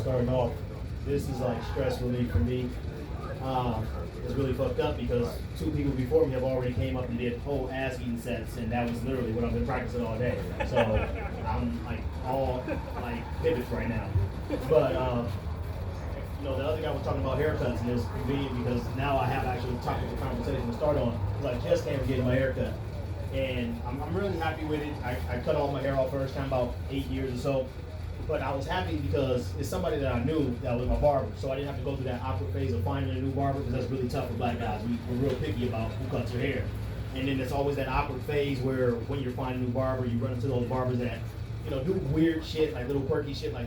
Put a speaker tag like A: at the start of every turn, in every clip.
A: starting off. This is like stress relief for me. It's really fucked up because two people before me have already came up and did whole ass eating sets, and that was literally what I've been practicing all day. So I'm like all like pivots right now. But the other guy was talking about haircuts, and it's convenient because now I have actually topic of conversation to start on. Because I just came and getting my haircut, and I'm really happy with it. I cut all my hair off first time about 8 years or so. But I was happy because it's somebody that I knew that was my barber, so I didn't have to go through that awkward phase of finding a new barber, because that's really tough for black guys. We're real picky about who cuts your hair. And then there's always that awkward phase where when you're finding a new barber, you run into those barbers that, do weird shit, like little quirky shit, like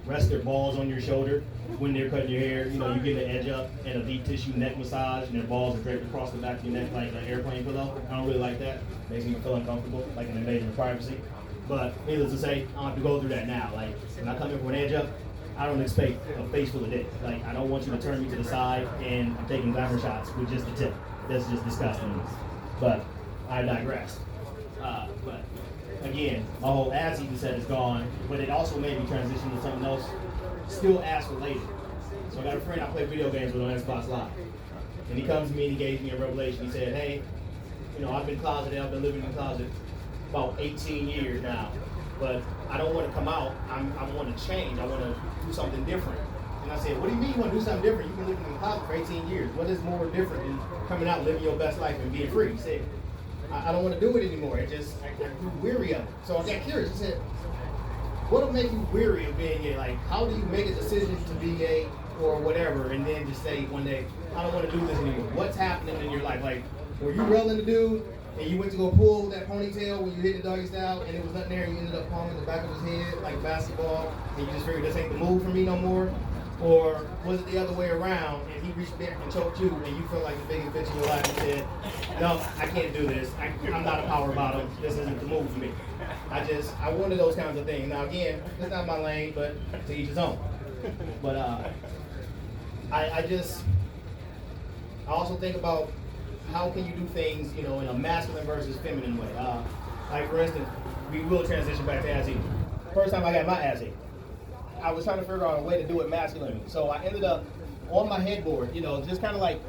A: rest their balls on your shoulder when they're cutting your hair. You get an edge up and a deep tissue neck massage, and their balls are draped across the back of your neck like an airplane pillow. I don't really like that. Makes me feel uncomfortable, like an invasion of privacy. But needless to say, I don't have to go through that now. Like, when I come in for an edge up, I don't expect a face full of dick. Like, I don't want you to turn me to the side and I'm taking glamour shots with just the tip. That's just disgusting. But I digress. But again, my whole ass eating set is gone, but it also made me transition to something else, still ass related. So I got a friend I play video games with on Xbox Live. And he comes to me and he gave me a revelation. He said, hey, I've been closeted, I've been living in the closet about 18 years now, but I don't want to come out. I want to change. I want to do something different. And I said, what do you mean you want to do something different? You've been living in the closet for 18 years. What is more different than coming out, living your best life, and being free? He said, I don't want to do it anymore. I grew weary of it. So I got curious. He said, what will make you weary of being gay? Like, how do you make a decision to be gay or whatever, and then just say one day, I don't want to do this anymore? What's happening in your life? Like, were you rolling the dude, and you went to go pull that ponytail when you hit the doggy style, and it was nothing there, and you ended up palming the back of his head like a basketball, and you just figured this ain't the move for me no more? Or was it the other way around, and he reached back and choked you, and you felt like the biggest bitch in your life and said, no, I can't do this. I'm not a power bottom. This isn't the move for me. I wanted those kinds of things. Now again, it's not my lane, but to each his own. But I also think about how can you do things, in a masculine versus feminine way. Like for instance, we will transition back to ass eating. First time I got my ass eaten, I was trying to figure out a way to do it masculinely. So I ended up on my headboard, just kind of like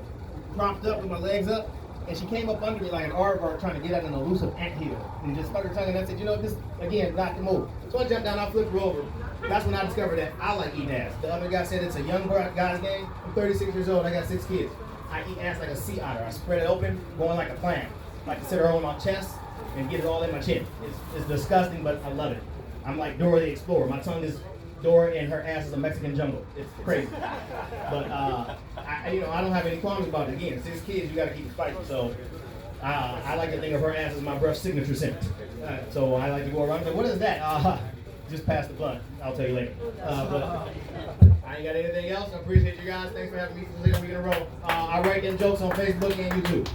A: propped up with my legs up, and she came up under me like an aardvark trying to get at an elusive anthill, and just stuck her tongue, and I said, this, again, not the move. So I jumped down, I flipped her over. That's when I discovered that I like eating ass. The other guy said it's a young guy's game. I'm 36 years old, I got 6 kids. I eat ass like a sea otter. I spread it open, going like a clam. Like to sit her on my chest and get it all in my chin. It's disgusting, but I love it. I'm like Dora the Explorer. My tongue is Dora and her ass is a Mexican jungle. It's crazy. But I don't have any qualms about it. Again, 6 kids, you got to keep it spicy. So I like to think of her ass as my breath's signature scent. So I like to go around and say, what is that? Just pass the blunt. I'll tell you later. But I ain't got anything else. I appreciate you guys. Thanks for having me for the second week in a row. I write them jokes on Facebook and YouTube.